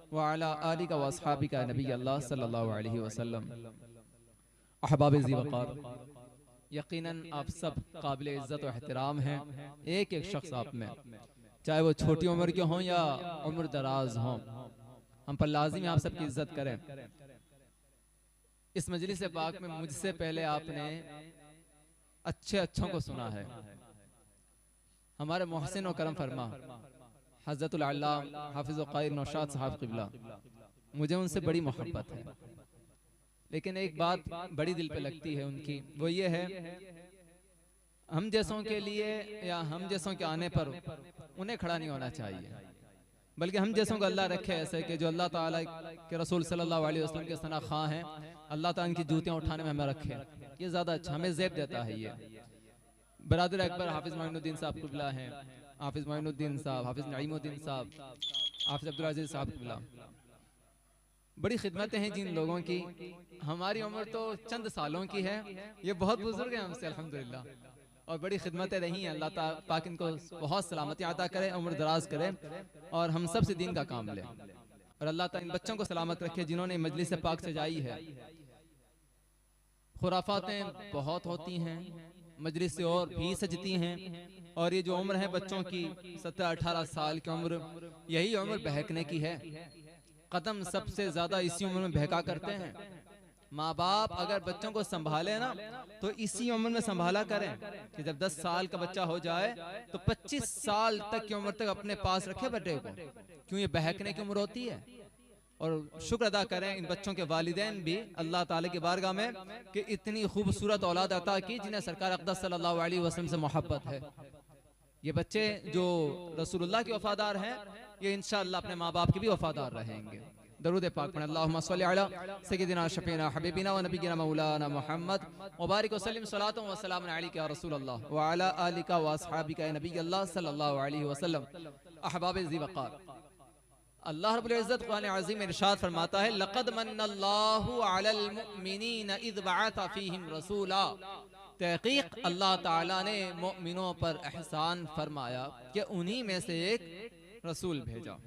व अला आलिका व अस्हाबिका नबी अल्लाह सल्लल्लाहु अलैहि वसल्लम। अहबाब ज़ी वक़ार, यकीनन आप सब काबिल इज़्ज़त व एहतराम हैं। एक एक शख्स आप में, चाहे वो छोटी उम्र के हों या उम्र दराज हों, हम पर लाजिम है आप सबकी इज्जत करें। इस मजलिस पाक में मुझसे पहले आपने अच्छे अच्छों को सुना है। हमारे मोहसिन व करम फरमा हज़रतुल अल्लामा हाफिज़ क़ाइद नौशाद साहब क़िबला, मुझे उनसे बड़ी मोहब्बत है, लेकिन एक बात बड़ी दिल पे लगती है उनकी, वो ये है हम जैसों के लिए या हम जैसों के आने पर उन्हें खड़ा नहीं होना चाहिए, बल्कि हम जैसों को अल्लाह रखे ऐसे कि जो अल्लाह ताला के रसूल सल्लल्लाहु अलैहि वसल्लम के सना खां हैं, अल्लाह ताला इनकी जूतियाँ उठाने में हमें रखे। ये ज़्यादा अच्छा हमें ज़ेब देता है। ये बरादर अकबर हाफिज़ मोइनुद्दीन साहब क़िबला हैं, हाफिज़ मोइनुद्दीन साहब, हाफिज़ नईमुद्दीन साहब, हाफिज़ अब्दुल अज़ीज़ साहब क़िबला, बड़ी खिदमतें हैं जिन लोगों की। हमारी उम्र तो चंद सालों की है, ये बहुत बुजुर्ग हैं हमसे अल्हम्दुलिल्लाह, और बड़ी खिदमतें रही हैं। अल्लाह पाक इनको बहुत सलामती अता करे, उम्र दराज करे और हम सब से दीन का काम ले। और अल्लाह ताला इन बच्चों को सलामत रखे जिन्होंने मजलिस पाक सजाई है। खुराफातें बहुत होती हैं, मजलिस से और भी सजती हैं, और ये जो उम्र है बच्चों की 17-18 साल की उम्र, यही उम्र बहकने की है। कदम सबसे ज्यादा इसी उम्र में बहका करते हैं। माँ बाप अगर बच्चों को संभाले ना तो इसी उम्र में संभाला करें कि जब 10 साल का बच्चा हो जाए तो 25 साल तक की उम्र तक अपने पास रखे बच्चे को, क्यों ये बहकने की उम्र होती है। और शुक्र अदा करें इन बच्चों के वालिदैन भी अल्लाह ताला की बारगाह में कि इतनी खूबसूरत औलाद अता की जिन्हें सरकार अक़दस सल्लल्लाहु अलैहि वसल्लम से मोहब्बत है। ये बच्चे जो रसूलुल्लाह के वफादार हैं, ये इंशाअल्लाह अपने माँ बाप के भी वफादार रहेंगे। दरूद पाक पढ़ें, अल्लाहुम्मा सल्लि अला सय्यिदिना शफीना हबीबिना व नबीना मौलाना मुहम्मद व बारिक व सल्लिम सलातो व सलामुन अलैका या रसूलल्लाह व अला आलिका व अस्हाबिका या नबी अल्लाह सल्लल्लाहु अलैहि वसल्लम। अहबाब ज़ी वक़ार, अल्लाह रब्बुल इज़्ज़त कुरान अज़ीम में इरशाद फरमाता है, लक़द मन्नल्लाहु अलल मुमिनीन इज़ बअथ फ़ीहिम रसूला। तहक़ीक़ अल्लाह ताला ने मोमिनों पर एहसान फरमाया कि उन्हीं में से एक रसूल भेजा।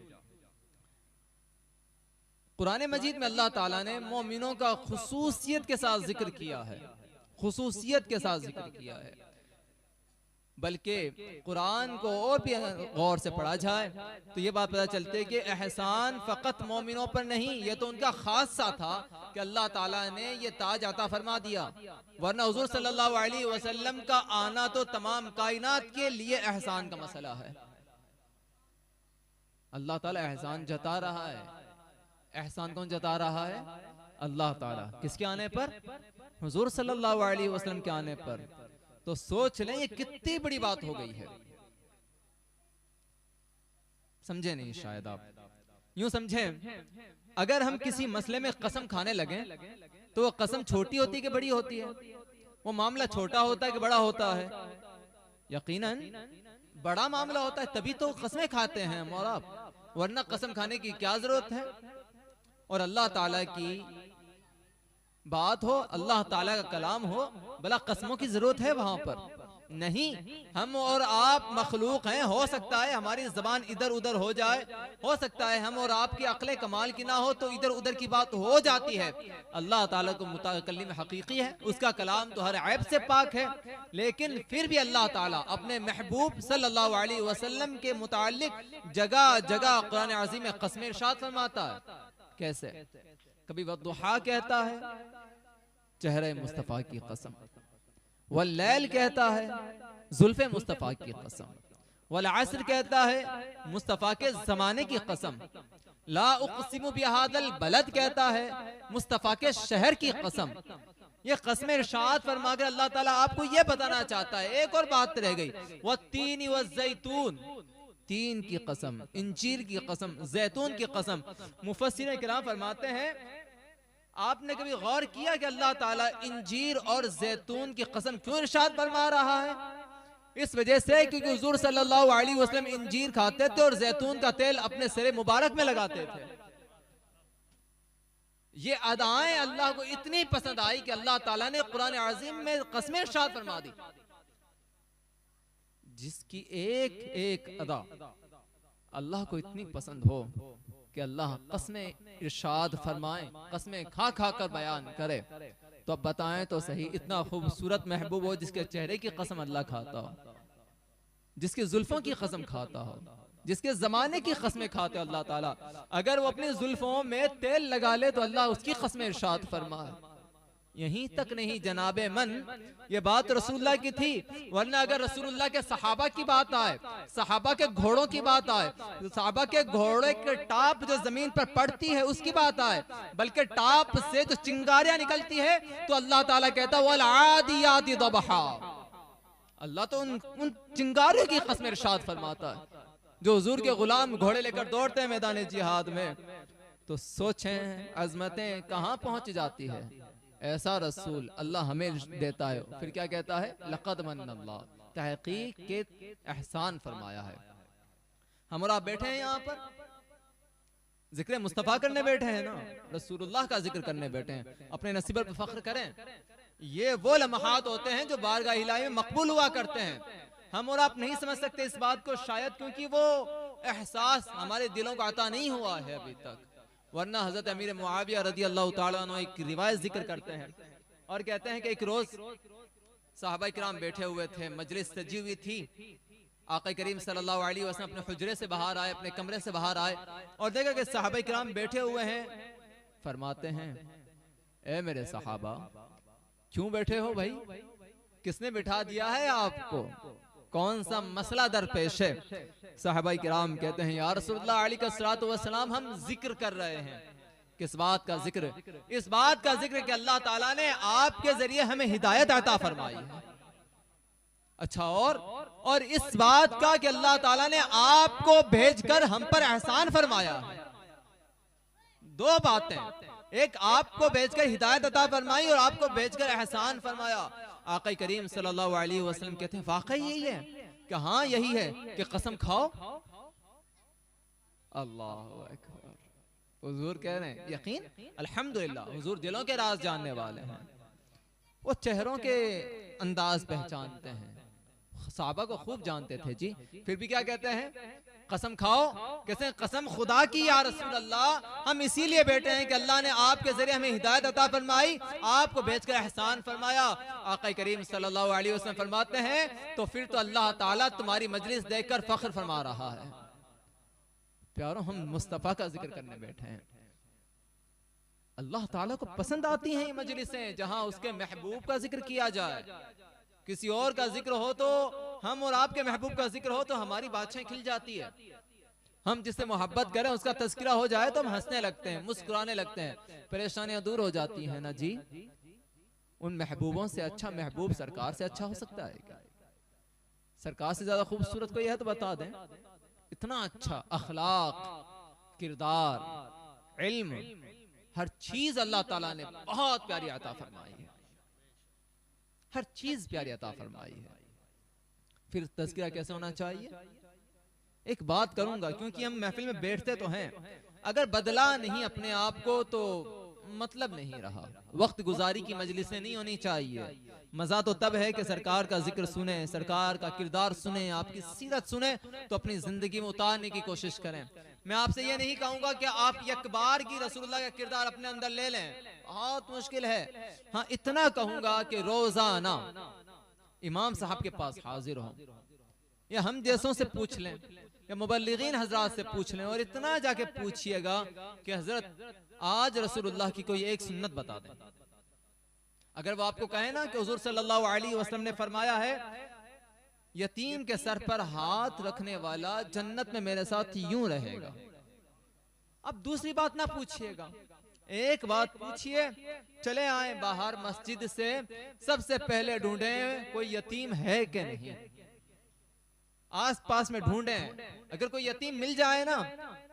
कुरान मजीद में अल्लाह ताला ने मोमिनों का खुसूसियत के साथ जिक्र किया है, खुसूसियत के साथ जिक्र किया है। बल्कि कुरान को और भी गौर से पढ़ा जाए तो ये बात पता चलती है कि एहसान फ़कत मोमिनों पर नहीं, ये तो उनका खासा था कि अल्लाह ताला ने ये ताज अता फरमा दिया, वरना हुज़ूर सल्लल्लाहु अलैहि वसल्लम का आना तो तमाम कायनात के लिए एहसान का मसला है। अल्लाह ताला एहसान जता रहा है। एहसान कौन जता रहा है? अल्लाह ताला। किसके आने पर? हुज़ूर सल्लल्लाहु अलैहि वसल्लम के आने पर। तो सोच लें ये कितनी बड़ी बात हो गई है। समझे नहीं शायद आप। यूं समझें, अगर हम किसी मसले में कसम खाने लगे तो वो कसम छोटी होती है कि बड़ी होती है? वो मामला छोटा होता है कि बड़ा होता है? यकीनन बड़ा मामला होता है, तभी तो कसमें खाते हैं हम और आप, वरना कसम खाने की क्या जरूरत है। और अल्लाह ताला की बात हो, अल्लाह ताला का कलाम हो, भला कसमों की जरूरत है वहां पर? नहीं। हम और आप मखलूक हैं, हो सकता है हमारी जबान इधर उधर हो जाए, हो सकता है हम और आपकी अक्ल कमाल की ना हो तो इधर उधर की बात हो जाती है। अल्लाह ताला को मुतकल्लिम हकीकी है, उसका कलाम तो हर ऐब से पाक है, लेकिन फिर भी अल्लाह ताला अपने महबूब सल्लल्लाहु अलैहि वसल्लम के मुताल्लिक जगह जगह कुरान अज़ीम में कसमें इरशाद फरमाता है। कैसे? कभी वद्दुहा कहता है, चेहरे मुस्तफ़ा की कसम, वल्लैल कहता है, जुल्फे मुस्तफ़ा की कसम, वल अस्र कहता है, मुस्तफ़ा के जमाने की कसम, ला उक़सिमु बिहादल बलद कहता है, मुस्तफ़ा के शहर की कसम। ये कसमें इरशाद फरमाकर अल्लाह ताला आपको ये बताना चाहता है। एक और बात रह गई, वत्तीन वज़्ज़ैतून, तीन की कसम, इंजीर की कसम, जैतून की कसम। मुफस्सिरीन किराम फरमाते हैं, आपने कभी गौर किया कि अल्लाह ताला इंजीर और जैतून की कसम क्यों इरशाद फरमा रहा है? इस वजह से क्योंकि हुजूर सल्लल्लाहु अलैहि वसल्लम इंजीर खाते थे और जैतून का तेल अपने सिरे मुबारक में लगाते थे। ये अदाएं अल्लाह को इतनी पसंद आई कि अल्लाह ताला ने कुरान अज़ीम में कसमें इरशाद फरमा दी। जिसकी एक एक अदा अल्लाह को इतनी पसंद हो, कि अल्लाह कस्में इरशाद फरमाए, कस्में खा खा कर बयान करे, तो अब बताएं तो सही, इतना खूबसूरत महबूब हो जिसके चेहरे की कसम अल्लाह खाता हो, जिसकी जुल्फों की कसम खाता हो, जिसके जमाने की कसमें खाते हो अल्लाह ताला, अगर वो अपनी जुल्फों में तेल लगा ले तो अल्लाह उसकी कसमें इरशाद फरमाए। यहीं तक नहीं जनाबे मन, ये बात रसूलुल्लाह की थी, वरना अगर रसूलुल्लाह के सहाबा की बात आए, सहाबा के घोड़ों की बात आए, सहाबा के घोड़े के टाप जो जमीन पर पड़ती है उसकी बात आए, बल्कि टाप से जो चिंगारियां निकलती है तो अल्लाह ताला कहता वल आदियाति दबहा, अल्लाह तो उन चिंगारियों की कसम इरशाद फरमाता है जो हुजूर के गुलाम घोड़े लेकर दौड़ते हैं मैदान जिहाद में। तो सोचें अजमतें कहां पहुंच जाती है। ऐसा रसूल अल्लाह हमें देता है, फिर क्या कहता है, लक़द मन्नल्लाह, तहक़ीक़ के एहसान फरमाया है। हम और आप बैठे हैं यहाँ पर जिक्र मुस्तफ़ा करने बैठे हैं ना, रसूलुल्लाह का जिक्र करने बैठे हैं, अपने नसीब पर फख्र करें। ये वो लम्हात होते हैं जो बारगाह इलाही में मकबूल हुआ करते हैं। हम और आप नहीं समझ सकते इस बात को, शायद क्योंकि वो एहसास हमारे दिलों को अता नहीं हुआ है अभी तक, वरना हजरत अमीर मुआविया रज़ी अल्लाह तआला अन्हु एक रिवायत जिक्र करते हैं और कहते हैं कि एक रोज सहाबा किराम बैठे हुए थे, मजलिस सजी हुई थी, आका करीम सल्लल्लाहु अलैहि वसल्लम अपने हुजरे से बाहर आए, अपने कमरे से बाहर आए और देखा कि सहाबा किराम बैठे हुए हैं। फरमाते हैं, ए मेरे सहाबा, क्यों बैठे हो भाई, किसने बिठा दिया है आपको, कौन सा मसला दरपेश है। सहाबा किराम कहते हैं, या रसूलुल्लाह अलैहिस्सलातु वस्सलाम, हम जिक्र कर रहे हैं। किस बात का जिक्र? इस बात का जिक्र कि अल्लाह ताला ने आपके जरिए हमें हिदायत अता फरमाई है। अच्छा, और इस बात का कि अल्लाह ताला ने आपको भेजकर हम पर एहसान फरमाया है। दो बातें, एक आपको भेजकर हिदायत अता फरमाई और आपको भेजकर एहसान फरमाया। आका करीम सल्लल्लाहु अलैहि वसल्लम कहते हैं, वाकई यही है कि हाँ यही है कि कसम खाओ। अल्लाहु अकबर। हुजूर कह रहे हैं, यकीन, अल्हम्दुलिल्लाह, हुजूर दिलों के राज जानने वाले हैं, वो चेहरों के अंदाज पहचानते हैं, सहाबा को खूब जानते थे जी। फिर भी क्या कहते हैं, कसम खाओ। कहते हैं, कसम खुदा की या रसूल अल्लाह, हम इसीलिए बैठे हैं कि अल्लाह ने आपके जरिए हमें हिदायत अता फरमाई, आपको भेजकर एहसान फरमाया। आका करीम सल्लल्लाहु अलैहि वसल्लम फरमाते हैं, तो फिर तो अल्लाह ताला तुम्हारी मजलिस देखकर फख्र फरमा रहा है। प्यारों, हम मुस्तफा का जिक्र करने बैठे हैं। अल्लाह ताला को पसंद आती हैं ये मजलिसें जहां उसके महबूब का जिक्र किया जाए। किसी और का जिक्र हो तो, हम और आपके महबूब का जिक्र हो तो हमारी बातें खिल जाती है। हम जिससे मोहब्बत करें उसका तज़किरा हो जाए तो हम हंसने लगते हैं, मुस्कुराने लगते हैं, परेशानियां दूर हो जाती हैं ना जी। उन महबूबों से अच्छा महबूब सरकार से अच्छा हो सकता है क्या? सरकार से ज्यादा खूबसूरत कोई है तो बता दें। इतना अच्छा अखलाक, किरदार, इल्म, हर चीज अल्लाह ताला ने बहुत प्यारी अता फरमाई है, हर चीज प्यारी अता फरमाई है। फिर तज़किरा कैसे होना चाहिए? एक बात करूंगा, क्योंकि हम महफिल में बैठते तो हैं, अगर बदला नहीं अपने आप को तो मतलब नहीं रहा। वक्त गुजारी की मजलिसें नहीं होनी चाहिए। मजा तो तब है कि सरकार का जिक्र सुने, सरकार का किरदार सुने, आपकी सीरत सुने तो अपनी जिंदगी में उतारने की कोशिश करें। मैं आपसे ये नहीं कहूंगा कि आप एक बार की रसूलुल्लाह का किरदार अपने अंदर ले लें, बहुत मुश्किल है। हाँ, इतना कहूंगा कि रोजाना इमाम साहब के पास हाजिर हो, या हम जैसों से पूछ लें, या मुबल्लिगीन हजरात से पूछ लें, और इतना जाके पूछिएगा कि हजरत आज रसूलुल्लाह की कोई एक सुन्नत बता दें। अगर वो आपको कहे ना कि हुजूर सल्लल्लाहु अलैहि वसल्लम ने फरमाया है, यतीम के सर पर हाथ रखने वाला जन्नत में मेरे साथ यूं रहेगा, अब दूसरी बात ना पूछिएगा, एक बात पूछिए, चले आए बाहर मस्जिद से, सबसे पहले ढूंढें कोई यतीम है कि नहीं, आस पास में ढूंढें। अगर कोई यतीम मिल जाए ना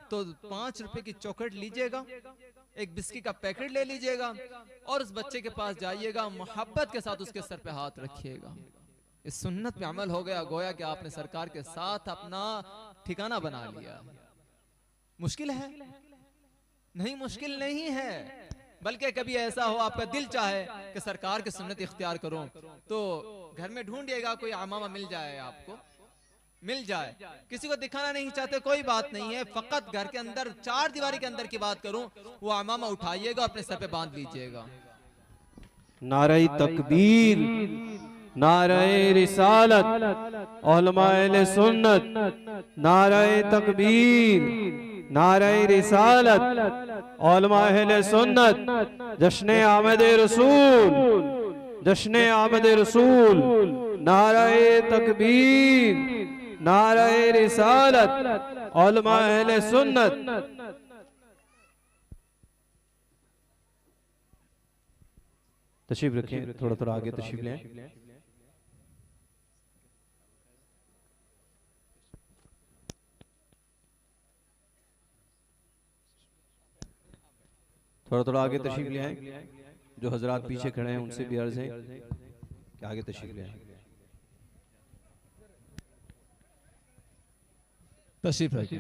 तो 5 रुपए की चॉकलेट लीजिएगा, एक बिस्किट का पैकेट ले लीजिएगा और उस बच्चे के पास जाइएगा, मोहब्बत के साथ उसके सर पे हाथ रखिएगा। इस सुन्नत पे अमल हो गया, गोया कि आपने सरकार के साथ अपना ठिकाना बना लिया। मुश्किल है? नहीं, मुश्किल नहीं है। बल्कि कभी ऐसा हो आपका दिल चाहे कि सरकार की सुन्नत इख्तियार करो, तो घर में ढूंढिएगा कोई अमामा मिल जाए आपको, मिल जाए, किसी को दिखाना नहीं चाहते कोई बात नहीं है, फकत घर के अंदर चार दीवारी के अंदर की बात करूं, वो अमामा उठाइएगा अपने सर पे बांध लीजिएगा। नारे तकबीर, नारे रिसालत, उलमाए सुन्नत, नारे तकबीर, नारे रिसालत, उलमाए सुन्नत, जश्न आमद रसूल, जश्न आमद रसूल, नारे तकबीर, नारे रिसालत, उलमाए सुन्नत। तशरीफ रखें, थोड़ा थोड़ा आगे तशरीफ लें। थोड़ा थोड़ा आगे तशरीफ ले आए। जो हजरात पीछे खड़े हैं उनसे भी अर्ज है कि आगे तशरीफ ले आए। तशरीफ रखें।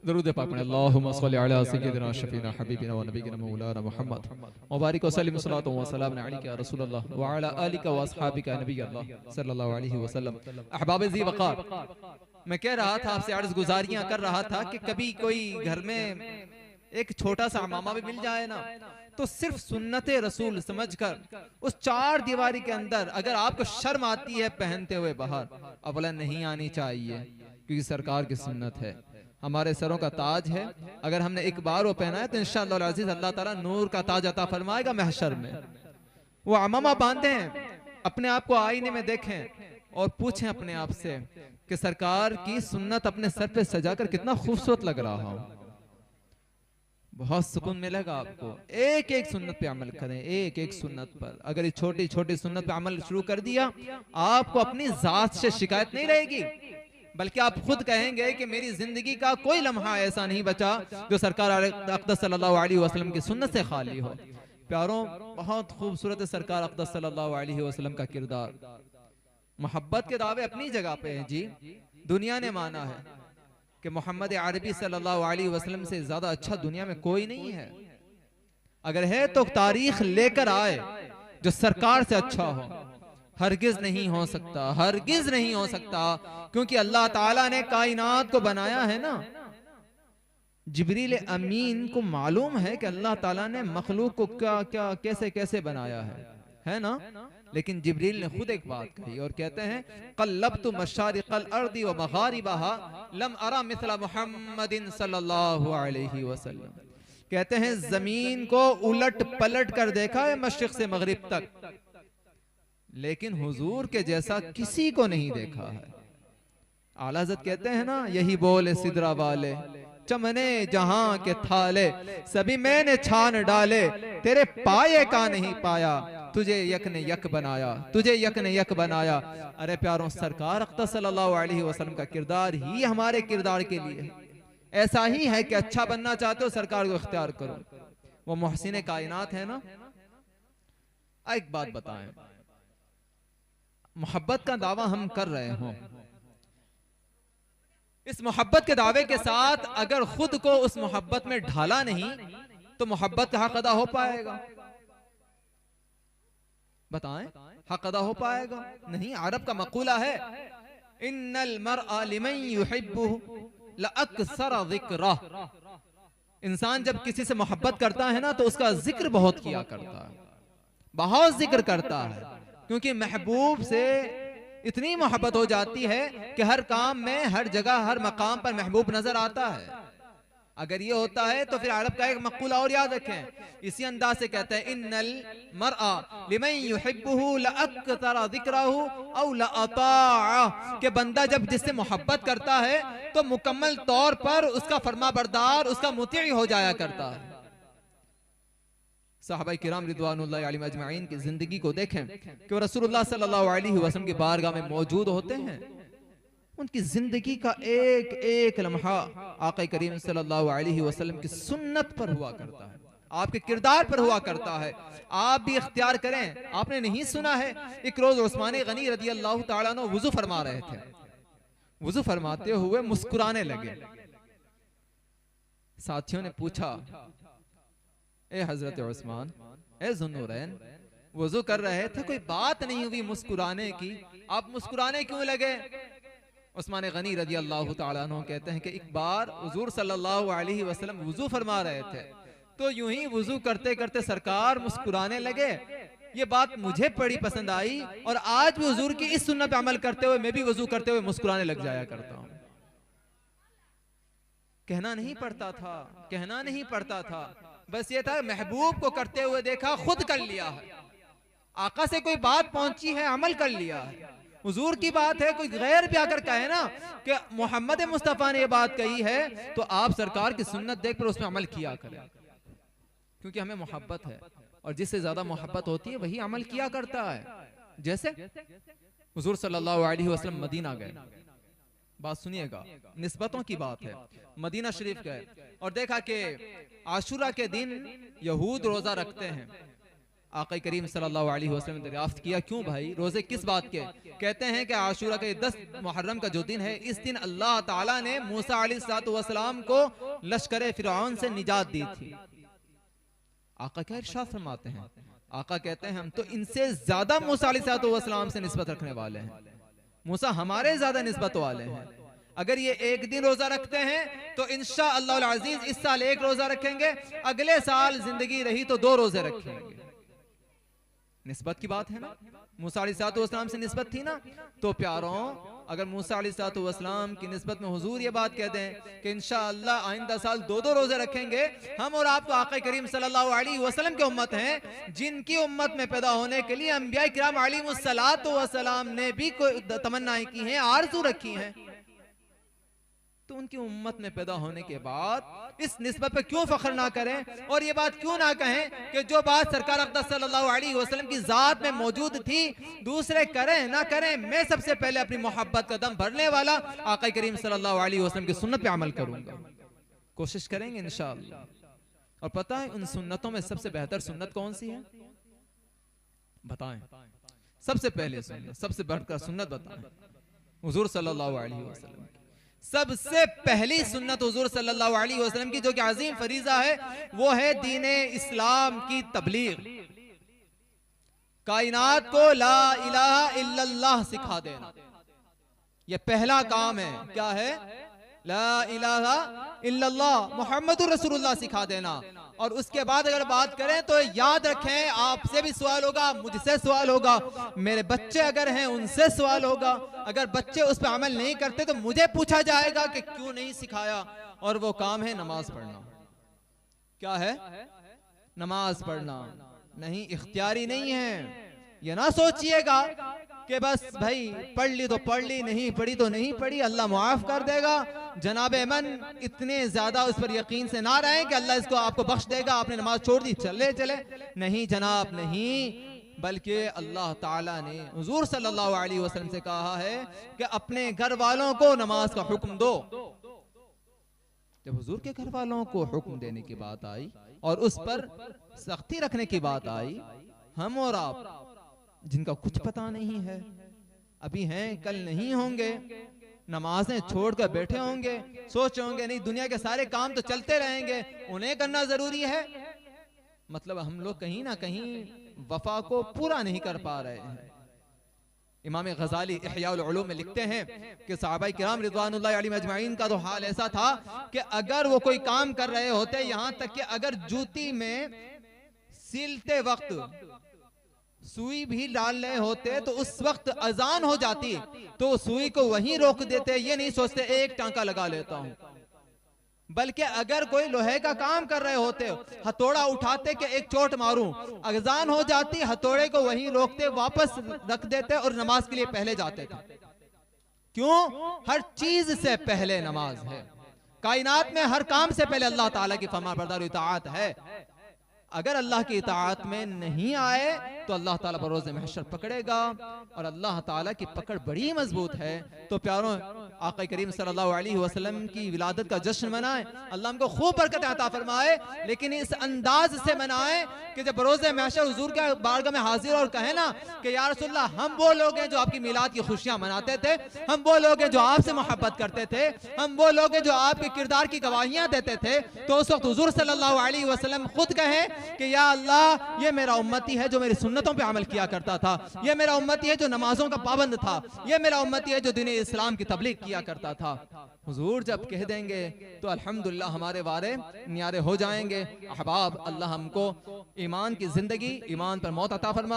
दरूद पाक में अल्लाहुम्मा सल्लि अला सय्यिदिना शफीना हबीबिना व नबीना मौलाना मुहम्मद मुबारक व सल्लिम सलातो व सलाम अलैका या रसूल अल्लाह व अला आलिका व अस्हाबिका नबी अल्लाह सल्लल्लाहु अलैहि वसल्लम। अहबाब ज़ी वक़ार, मैं कह रहा था आपसे, अर्ज़ गुजारियां कर रहा था कि कभी कोई घर में एक छोटा सा अमामा भी मिल जाए ना, तो सिर्फ सुन्नत रसूल समझकर उस चार दीवारी के अंदर अगर आपको शर्म आती है पहनते हुए बाहर, अवला नहीं आनी चाहिए, क्योंकि सरकार की सुन्नत है, हमारे सरों का ताज है। अगर हमने एक बार वो पहना है तो इंशाअल्लाह अज़ीज़ अल्लाह ताला नूर का ताज अता फरमाएगा महशर में। वो अमामा बांधे हैं, अपने आप को आईने में देखें और पूछें अपने आप से कि सरकार की सुन्नत अपने सर पे सजाकर कितना खूबसूरत लग रहा हूं। बहुत सुकून मिलेगा आपको। एक एक सुन्नत पे अमल करें, एक एक सुन्नत पर। अगर ये छोटी छोटी सुन्नत पे अमल शुरू कर दिया, आपको अपनी जात से शिकायत नहीं रहेगी, बल्कि आप खुद कहेंगे कि मेरी जिंदगी का कोई लम्हा ऐसा नहीं बचा जो सरकार अक़दस सल्लल्लाहु अलैहि वसल्लम की सुन्नत से खाली हो। प्यारों, बहुत खूबसूरत है सरकार अक़दस सल्लल्लाहु अलैहि वसल्लम का किरदार। मोहब्बत के दावे अपनी जगह पे हैं जी। दुनिया ने माना है कि मोहम्मद अरबी सल्लल्लाहु अलैहि वसल्लम से ज्यादा अच्छा दुनिया में कोई नहीं है। अगर है तो तारीख लेकर आए जो सरकार से अच्छा हो। हरगिज नहीं हो सकता, हरगिज नहीं हो सकता, क्योंकि अल्लाह ताला ने कायनात को बनाया है ना। जिब्रील अमीन को मालूम है कि अल्लाह ताला ने मखलूक को क्या क्या कैसे कैसे बनाया है ना। लेकिन जिब्रील ने खुद एक बात कही और कहते हैं, क़ल्लब्तु मशारिक़ल अर्दि व मग़ारिबहा लम अरा मिस्ला मुहम्मदिन सल्लल्लाहु अलैहि वसल्लम। कहते हैं जमीन को उलट पलट कर देखा है मशरिक़ से मगरिब तक, लेकिन हुजूर के जैसा किसी को नहीं देखा है। आला हज़रत कहते हैं ना, यही बोले सिदरा वाले चमने जहां के थाले, सभी मैंने छान डाले, तेरे पाए का नहीं पाया, तुझे यक ने यक बनाया, तुझे यक ने यक बनाया। अरे प्यारों, सरकार अक़दस सल्लल्लाहु अलैहि वसल्लम का किरदार ही हमारे किरदार के लिए ऐसा ही है कि अच्छा बनना चाहते हो सरकार को इख्तियार करो। वो मोहसिन कायनात है ना। एक बात बताएं, मोहब्बत का दावा हम कर रहे हों, इस मोहब्बत के दावे के साथ अगर खुद को उस मोहब्बत में ढाला नहीं तो मोहब्बत का हक अदा हो पाएगा? बताएं, हक अदा हो पाएगा? नहीं। अरब का मकूला है, इन्नल मरअ लिमन युहिब्बुहु लअक्सर ज़िक्रह। इंसान जब किसी से मोहब्बत करता है ना तो उसका जिक्र बहुत किया करता है, बहुत जिक्र करता है, क्योंकि महबूब से इतनी मोहब्बत हो जाती है कि हर काम में, हर जगह, हर मकाम पर महबूब नजर आता है। अगर ये होता है तो फिर अरब का एक मक़ूला और याद रखें, इसी अंदाज से कहते हैं, इन्नल मरअ लिमन युहिब्बुहु लअक्सर ज़िक्रहु औ लअताअह, कि बंदा जब जिससे मोहब्बत करता है तो मुकम्मल तौर पर उसका फरमाबरदार, उसका मुतीअ हो जाया करता है। सहाबाए किराम रिदवानुल्लाहि अलैहिम अजमईन की जिंदगी को देखें कि वो रसूलुल्लाह सल्लल्लाहु अलैहि वसल्लम की बारगाह में मौजूद होते हैं। उनकी जिंदगी का एक एक लम्हा आका करीम सल्लल्लाहु अलैहि वसल्लम की सुन्नत पर हुआ करता है, आपके किरदार पर हुआ करता है। आप भी इख्तियार करें। आपने नहीं सुना है, एक रोज उस्मान गनी रज़ी अल्लाह तआला अन्हु वुज़ू फरमा रहे थे, वुज़ू फरमाते हुए मुस्कुराने लगे। साथियों ने पूछा, ए हजरत उस्मान, ए ज़ुन्नूरैन, वुजू कर रहे थे, कोई बात नहीं हुई मुस्कुराने की, आप मुस्कुराने क्यों लगे? उस्मान गनी रजी अल्लाह ताला अन्हु कहते हैं कि एक बार हुजूर सल्लल्लाहु अलैहि वसल्लम वुजू फरमा रहे थे, तो यूं ही वुजू करते करते सरकार मुस्कुराने लगे। ये बात मुझे बड़ी पसंद आई और आज भी हुजूर की इस सुन्नत पे अमल करते हुए मैं भी वुजू करते हुए मुस्कुराने लग जाया करता हूं। कहना नहीं पड़ता था, कहना नहीं पड़ता था, बस ये था महबूब को करते हुए देखा, खुद कर लिया है। आका से कोई बात पहुंची है, अमल कर लिया है। हुजूर की बात है, कोई गैर भी आकर कहे ना कि मोहम्मद मुस्तफ़ा ने ये बात कही है, तो आप सरकार की सुन्नत देख कर उसमें अमल किया करें, क्योंकि हमें मोहब्बत है और जिससे ज्यादा मोहब्बत होती है वही अमल किया करता है। जैसे हुजूर सल्लल्लाहु अलैहि वसल्लम मदीना गए, बात सुनिएगा, निस्बतों की बात है। मदीना शरीफ गए और देखा कि आशूरा के दिन यहूद रोजा रखते हैं। आका करीम सल्लल्लाहु अलैहि वसल्लम ने दरियाफ्त किया, क्यों भाई, रोजे किस बात के? कहते हैं कि आशूरा के 10 मुहर्रम का जो दिन है, इस दिन अल्लाह ताला ने मूसा अलैहिस्सलाम को लश्कर फिरौन से निजात दी थी। आका क्या इरशाद फरमाते हैं? आका कहते हैं हम तो इनसे ज्यादा मूसा अलैहिस्सलाम से निस्बत रखने वाले हैं, मूसा हमारे ज्यादा निस्बत वाले हैं। अगर ये एक दिन रोजा रखते हैं तो इंशाअल्लाह अज़ीज इस साल एक रोजा रखेंगे, अगले साल जिंदगी रही तो 2 रोजे रखेंगे। निस्बत की बात है ना, मूसा अलैहिस्सलाम से निस्बत थी ना। तो प्यारों, अगर मूसा अलैहिस्सलाम की निस्बत में हुजूर ये बात कह दें कि इंशाअल्लाह आइंदा साल 2 रोजे रखेंगे, हम और आप तो आका करीम सल्लल्लाहु अलैहि वसल्लम के उम्मत हैं, जिनकी उम्मत में पैदा होने के लिए अंबिया किराम अलैहिमुस्सलातु वस्सलाम ने भी कोई तमन्नाएं की हैं, आरज़ू रखी हैं। तो उनकी उम्मत में पैदा होने के बाद इस निस्बत पे क्यों फख्र ना करें और ये बात क्यों ना कहें कि जो बात सरकार अक़दस सल्लल्लाहु अलैहि वसल्लम की जात में मौजूद थी, दूसरे करें ना करें, मैं सबसे पहले अपनी मोहब्बत का दम भरने वाला आका करीम सल्लल्लाहु अलैहि वसल्लम की सुन्नत पे अमल करूंगा। कोशिश करेंगे इंशाअल्लाह। और पता है उन सुन्नतों में सबसे बेहतर सुन्नत कौन सी है? बताएं। सबसे पहले सुन्नत, सबसे बढ़कर सुन्नत बताएं, हुजूर सल्लल्लाहु अलैहि वसल्लम। सबसे पहली सुन्नत हुजूर सल्लल्लाहु अलैहि वसल्लम की, जो कि अजीम फरीजा है, वो है दीने इस्लाम की तबलीग, कायनात को ला इलाहा इल्लल्लाह सिखा देना। ये पहला काम है। क्या है? ला इलाहा इल्लल्लाह मुहम्मदुर रसूलुल्लाह सिखा देना। और उसके बाद अगर बात करें तो याद रखें, आपसे भी सवाल होगा, मुझसे सवाल होगा, मेरे बच्चे अगर हैं उनसे सवाल होगा। अगर बच्चे उस पर अमल नहीं करते तो मुझे पूछा जाएगा कि क्यों नहीं सिखाया। और वो काम है नमाज पढ़ना। क्या है? नमाज पढ़ना। नहीं, इख्तियारी नहीं है। ये ना सोचिएगा कि बस भाई पढ़ ली तो पढ़ ली, नहीं पढ़ी तो नहीं पढ़ी, अल्लाह मुआफ कर देगा। जनाब मन इतने ज्यादा उस पर यकीन से ना रहे कि अल्लाह इसको आपको बख्श देगा, आपने नमाज छोड़ दी चले चले। नहीं जनाब, नहीं, बल्कि अल्लाह ताला ने हुजूर सल्लल्लाहु अलैहि वसल्लम से कहा है कि अपने घर वालों को नमाज का हुक्म दो। जब हुजूर के घर वालों को हुक्म देने की बात आई और उस पर सख्ती रखने की बात आई, हम और आप जिनका कुछ पता नहीं है, अभी हैं कल नहीं होंगे, नमाजें छोड़कर बैठे होंगे, सोचे होंगे नहीं दुनिया के सारे काम तो चलते रहेंगे, उन्हें करना जरूरी है। मतलब हम लोग कहीं ना कहीं वफा को पूरा नहीं कर पा रहे हैं। इमाम गजाली इहयाउल उलूम में लिखते हैं कि सहाबा किराम रिज़वानुल्लाहि अलैहिम अजमाइन का तो हाल ऐसा था कि अगर वो कोई काम कर रहे होते, यहां तक कि अगर जूती में सिलते वक्त सुई भी डाल रहे होते तो उस वक्त अजान हो जाती तो सुई को वहीं रोक देते, ये नहीं सोचते एक टांका लगा लेता हूं। बल्कि अगर कोई लोहे का काम कर रहे होते, हथौड़ा उठाते कि एक चोट मारूं, अजान हो जाती, हथौड़े को वहीं रोकते, वापस रख देते और नमाज के लिए पहले जाते थे। क्यों? हर चीज से पहले नमाज है। कायनात में हर काम से पहले अल्लाह ताला की फरमाबरदारी इताअत है। अगर अल्लाह की इताअत में नहीं आए तो अल्लाह ताला बरोज़ महशर पकड़ेगा, और अल्लाह ताला की पकड़ बड़ी मजबूत है। तो प्यारों, आका करीम सल्लल्लाहु अलैहि वसल्लम की विलादत का जश्न मनाएं, अल्लाह हमको खूब बरकत अता फरमाए, लेकिन इस अंदाज से मनाएं कि जब बरोज़ महशर हुजूर के बारगाह में हाजिर और कहे ना कि या रसूलल्लाह, हम वो लोग हैं जो आपकी मिलाद की खुशियां मनाते थे, हम वो लोग हैं जो आपसे मोहब्बत करते थे, हम वो लोग हैं जो आपके किरदार की गवाहियां देते थे। तो उस वक्त हुजूर सल्लल्लाहु अलैहि वसल्लम खुद कहे कि या अल्लाह, ये मेरा उम्मती है जो मेरी सुन्नतों पे अमल किया करता था, ये मेरा उम्मती है जो नमाजों का पाबंद था, ये मेरा उम्मती है जो दीन इस्लाम की तबलीग किया करता था। हुजूर जब कह देंगे तो अल्हम्दुलिल्लाह हमारे वारे न्यारे हो जाएंगे। अहबाब, अल्लाह हमको ईमान की जिंदगी, ईमान पर मौत अता फरमाए।